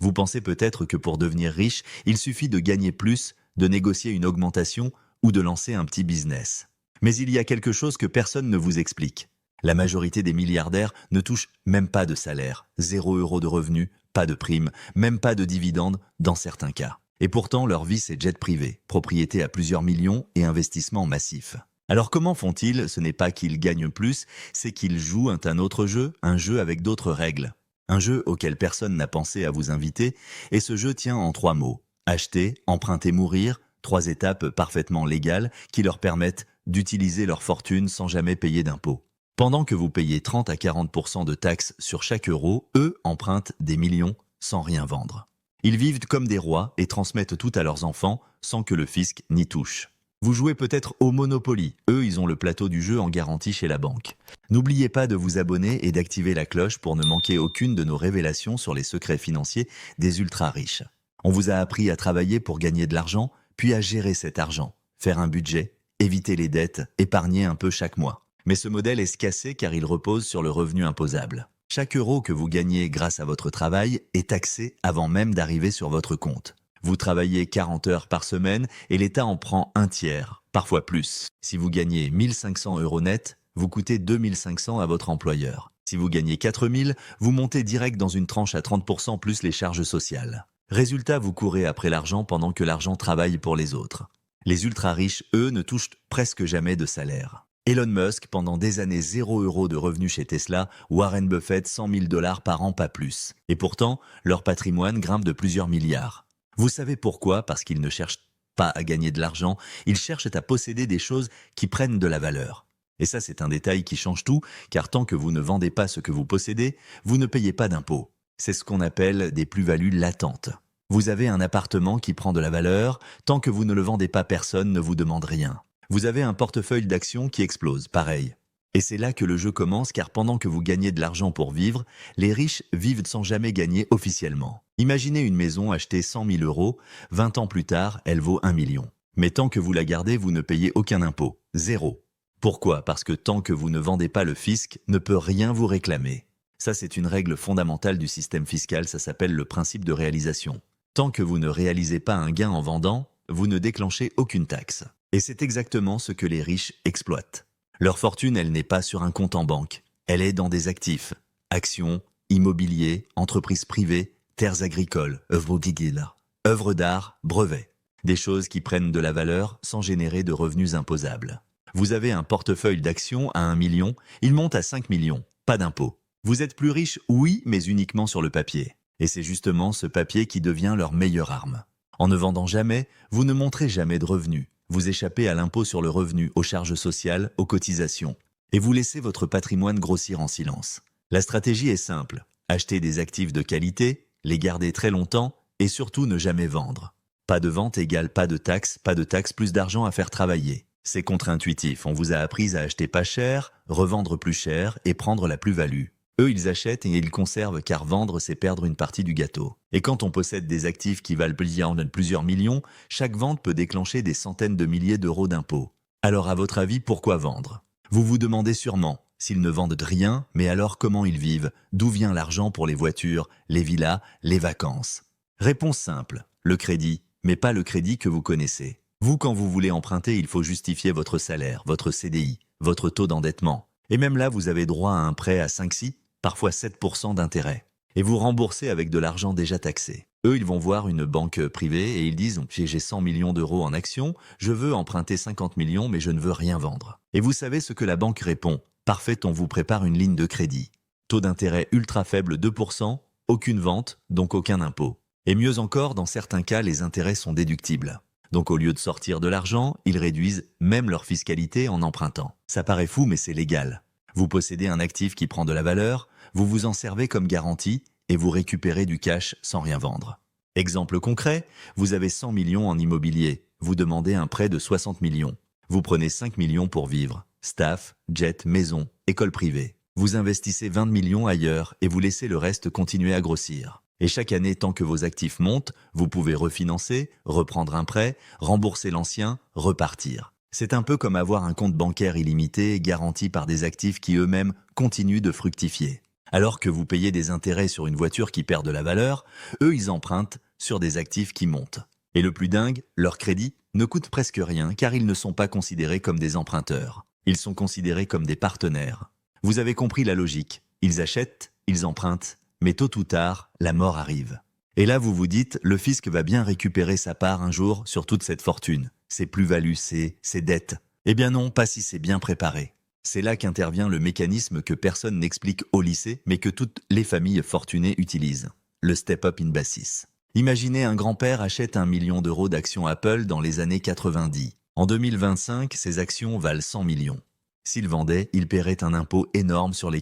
Vous pensez peut-être que pour devenir riche, il suffit de gagner plus, de négocier une augmentation ou de lancer un petit business. Mais il y a quelque chose que personne ne vous explique. La majorité des milliardaires ne touchent même pas de salaire, 0 € de revenus, pas de primes, même pas de dividendes dans certains cas. Et pourtant, leur vie c'est jet privé, propriété à plusieurs millions et investissements massifs. Alors comment font-ils? Ce n'est pas qu'ils gagnent plus, c'est qu'ils jouent un autre jeu, un jeu avec d'autres règles. Un jeu auquel personne n'a pensé à vous inviter, et ce jeu tient en 3 mots. Acheter, emprunter, mourir, 3 étapes parfaitement légales qui leur permettent d'utiliser leur fortune sans jamais payer d'impôts. Pendant que vous payez 30 à 40% de taxes sur chaque euro, eux empruntent des millions sans rien vendre. Ils vivent comme des rois et transmettent tout à leurs enfants sans que le fisc n'y touche. Vous jouez peut-être au Monopoly, eux ils ont le plateau du jeu en garantie chez la banque. N'oubliez pas de vous abonner et d'activer la cloche pour ne manquer aucune de nos révélations sur les secrets financiers des ultra-riches. On vous a appris à travailler pour gagner de l'argent, puis à gérer cet argent, faire un budget, éviter les dettes, épargner un peu chaque mois. Mais ce modèle est cassé car il repose sur le revenu imposable. Chaque euro que vous gagnez grâce à votre travail est taxé avant même d'arriver sur votre compte. Vous travaillez 40 heures par semaine et l'État en prend un tiers, parfois plus. Si vous gagnez 1500 € net, vous coûtez 2500 à votre employeur. Si vous gagnez 4000, vous montez direct dans une tranche à 30% plus les charges sociales. Résultat, vous courez après l'argent pendant que l'argent travaille pour les autres. Les ultra-riches, eux, ne touchent presque jamais de salaire. Elon Musk, pendant des années 0 € de revenus chez Tesla, Warren Buffett 100 000 $ par an, pas plus. Et pourtant, leur patrimoine grimpe de plusieurs milliards. Vous savez pourquoi? Parce qu'ils ne cherchent pas à gagner de l'argent, ils cherchent à posséder des choses qui prennent de la valeur. Et ça, c'est un détail qui change tout, car tant que vous ne vendez pas ce que vous possédez, vous ne payez pas d'impôts. C'est ce qu'on appelle des plus-values latentes. Vous avez un appartement qui prend de la valeur, tant que vous ne le vendez pas, personne ne vous demande rien. Vous avez un portefeuille d'actions qui explose, pareil. Et c'est là que le jeu commence, car pendant que vous gagnez de l'argent pour vivre, les riches vivent sans jamais gagner officiellement. Imaginez une maison achetée 100 000 €, 20 ans plus tard, elle vaut 1 million. Mais tant que vous la gardez, vous ne payez aucun impôt, 0. Pourquoi? Parce que tant que vous ne vendez pas, le fisc ne peut rien vous réclamer. Ça, c'est une règle fondamentale du système fiscal, ça s'appelle le principe de réalisation. Tant que vous ne réalisez pas un gain en vendant, vous ne déclenchez aucune taxe. Et c'est exactement ce que les riches exploitent. Leur fortune, elle n'est pas sur un compte en banque. Elle est dans des actifs, actions, immobilier, entreprises privées, terres agricoles, œuvres d'art, brevets. Des choses qui prennent de la valeur sans générer de revenus imposables. Vous avez un portefeuille d'actions à 1 million, il monte à 5 millions, pas d'impôt. Vous êtes plus riche, oui, mais uniquement sur le papier. Et c'est justement ce papier qui devient leur meilleure arme. En ne vendant jamais, vous ne montrez jamais de revenus. Vous échappez à l'impôt sur le revenu, aux charges sociales, aux cotisations. Et vous laissez votre patrimoine grossir en silence. La stratégie est simple. Acheter des actifs de qualité, les garder très longtemps et surtout ne jamais vendre. Pas de vente égale pas de taxes plus d'argent à faire travailler. C'est contre-intuitif, on vous a appris à acheter pas cher, revendre plus cher et prendre la plus-value. Eux, ils achètent et ils conservent car vendre, c'est perdre une partie du gâteau. Et quand on possède des actifs qui valent plusieurs millions, chaque vente peut déclencher des centaines de milliers d'euros d'impôts. Alors à votre avis, pourquoi vendre? Vous vous demandez sûrement, s'ils ne vendent rien, mais alors comment ils vivent? D'où vient l'argent pour les voitures, les villas, les vacances? Réponse simple, le crédit, mais pas le crédit que vous connaissez. Vous, quand vous voulez emprunter, il faut justifier votre salaire, votre CDI, votre taux d'endettement. Et même là, vous avez droit à un prêt à 5-6, parfois 7% d'intérêt. Et vous remboursez avec de l'argent déjà taxé. Eux, ils vont voir une banque privée et ils disent « J'ai 100 millions d'euros en actions, je veux emprunter 50 millions mais je ne veux rien vendre. » Et vous savez ce que la banque répond? « Parfait, on vous prépare une ligne de crédit. Taux d'intérêt ultra faible 2%, aucune vente, donc aucun impôt. Et mieux encore, dans certains cas, les intérêts sont déductibles. Donc au lieu de sortir de l'argent, ils réduisent même leur fiscalité en empruntant. Ça paraît fou mais c'est légal. Vous possédez un actif qui prend de la valeur, vous vous en servez comme garantie et vous récupérez du cash sans rien vendre. Exemple concret, vous avez 100 millions en immobilier, vous demandez un prêt de 60 millions. Vous prenez 5 millions pour vivre, staff, jet, maison, école privée. Vous investissez 20 millions ailleurs et vous laissez le reste continuer à grossir. Et chaque année, tant que vos actifs montent, vous pouvez refinancer, reprendre un prêt, rembourser l'ancien, repartir. C'est un peu comme avoir un compte bancaire illimité garanti par des actifs qui eux-mêmes continuent de fructifier. Alors que vous payez des intérêts sur une voiture qui perd de la valeur, eux ils empruntent sur des actifs qui montent. Et le plus dingue, leur crédit ne coûte presque rien car ils ne sont pas considérés comme des emprunteurs. Ils sont considérés comme des partenaires. Vous avez compris la logique. Ils achètent, ils empruntent, mais tôt ou tard, la mort arrive. Et là vous vous dites, le fisc va bien récupérer sa part un jour sur toute cette fortune, ses plus-values, ses dettes. Eh bien non, pas si c'est bien préparé. C'est là qu'intervient le mécanisme que personne n'explique au lycée, mais que toutes les familles fortunées utilisent. Le step-up in basis. Imaginez un grand-père achète 1 million d'euros d'actions Apple dans les années 90. En 2025, ces actions valent 100 millions. S'il vendait, il paierait un impôt énorme sur les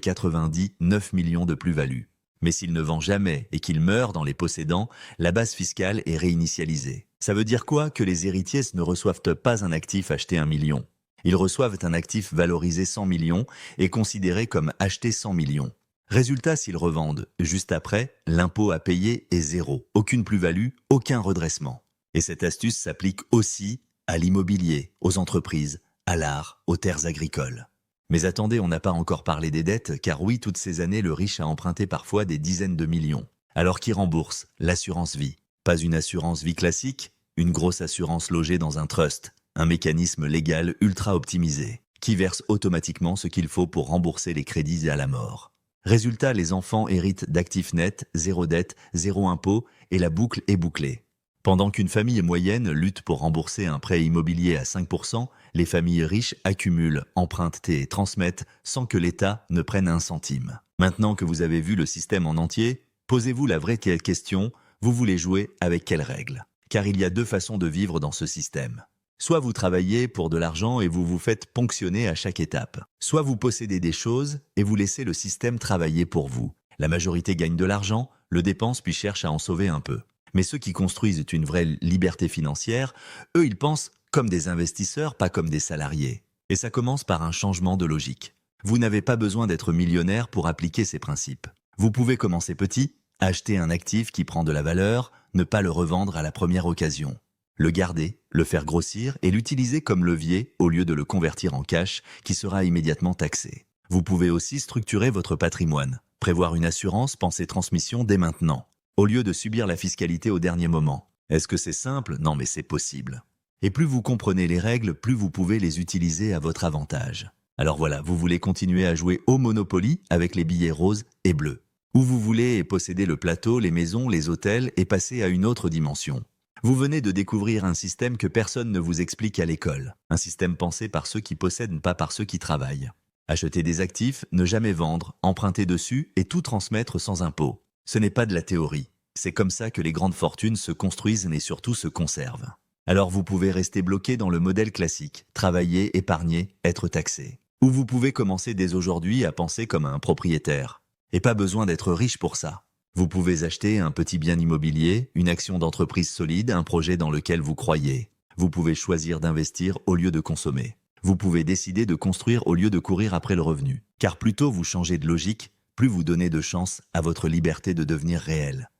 9 millions de plus-value. Mais s'il ne vend jamais et qu'il meurt dans les possédants, la base fiscale est réinitialisée. Ça veut dire quoi? Que les héritiers ne reçoivent pas un actif acheté 1 million. Ils reçoivent un actif valorisé 100 millions et considéré comme acheté 100 millions. Résultat, s'ils revendent, juste après, l'impôt à payer est zéro. Aucune plus-value, aucun redressement. Et cette astuce s'applique aussi à l'immobilier, aux entreprises, à l'art, aux terres agricoles. Mais attendez, on n'a pas encore parlé des dettes, car oui, toutes ces années, le riche a emprunté parfois des dizaines de millions. Alors qui rembourse? L'assurance vie. Pas une assurance vie classique, une grosse assurance logée dans un trust, un mécanisme légal ultra optimisé, qui verse automatiquement ce qu'il faut pour rembourser les crédits à la mort. Résultat, les enfants héritent d'actifs nets, zéro dette, zéro impôt, et la boucle est bouclée. Pendant qu'une famille moyenne lutte pour rembourser un prêt immobilier à 5%, les familles riches accumulent, empruntent et transmettent sans que l'État ne prenne un centime. Maintenant que vous avez vu le système en entier, posez-vous la vraie question, vous voulez jouer avec quelles règles? Car il y a deux façons de vivre dans ce système. Soit vous travaillez pour de l'argent et vous vous faites ponctionner à chaque étape. Soit vous possédez des choses et vous laissez le système travailler pour vous. La majorité gagne de l'argent, le dépense puis cherche à en sauver un peu. Mais ceux qui construisent une vraie liberté financière, eux ils pensent comme des investisseurs, pas comme des salariés. Et ça commence par un changement de logique. Vous n'avez pas besoin d'être millionnaire pour appliquer ces principes. Vous pouvez commencer petit, acheter un actif qui prend de la valeur, ne pas le revendre à la première occasion. Le garder, le faire grossir et l'utiliser comme levier au lieu de le convertir en cash qui sera immédiatement taxé. Vous pouvez aussi structurer votre patrimoine, prévoir une assurance, penser transmission dès maintenant, au lieu de subir la fiscalité au dernier moment. Est-ce que c'est simple? Non, mais c'est possible. Et plus vous comprenez les règles, plus vous pouvez les utiliser à votre avantage. Alors voilà, vous voulez continuer à jouer au Monopoly avec les billets roses et bleus. Ou vous voulez posséder le plateau, les maisons, les hôtels et passer à une autre dimension. Vous venez de découvrir un système que personne ne vous explique à l'école. Un système pensé par ceux qui possèdent, pas par ceux qui travaillent. Acheter des actifs, ne jamais vendre, emprunter dessus et tout transmettre sans impôt. Ce n'est pas de la théorie. C'est comme ça que les grandes fortunes se construisent et surtout se conservent. Alors vous pouvez rester bloqué dans le modèle classique, travailler, épargner, être taxé. Ou vous pouvez commencer dès aujourd'hui à penser comme un propriétaire. Et pas besoin d'être riche pour ça. Vous pouvez acheter un petit bien immobilier, une action d'entreprise solide, un projet dans lequel vous croyez. Vous pouvez choisir d'investir au lieu de consommer. Vous pouvez décider de construire au lieu de courir après le revenu. Car plus tôt vous changez de logique, plus vous donnez de chance à votre liberté de devenir réelle.